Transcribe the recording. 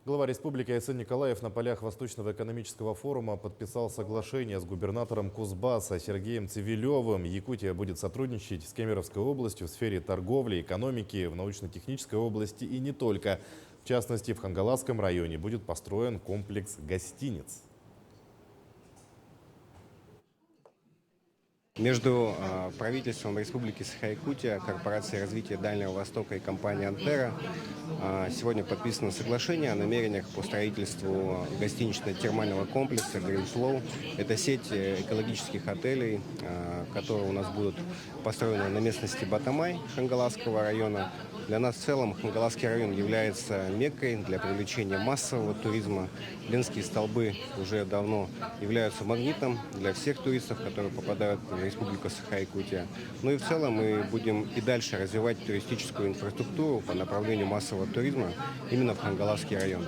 Глава республики Айсен Николаев на полях Восточного экономического форума подписал соглашение с губернатором Кузбасса Сергеем Цивилевым. Якутия будет сотрудничать с Кемеровской областью в сфере торговли, экономики, в научно-технической области и не только. В частности, в Хангаласском районе будет построен комплекс гостиниц. Между правительством Республики Саха-Якутия, Корпорацией развития Дальнего Востока и компанией «Антера» сегодня подписано соглашение о намерениях по строительству гостинично-термального комплекса Green Flow. Это сеть экологических отелей, которые у нас будут построены на местности Батамай Хангаласского района. Для нас в целом Хангаласский район является меккой для привлечения массового туризма. Ленские столбы уже давно являются магнитом для всех туристов, которые попадают в Республику Саха-Якутия. Ну и в целом мы будем и дальше развивать туристическую инфраструктуру по направлению массового туризма именно в Хангаласский район.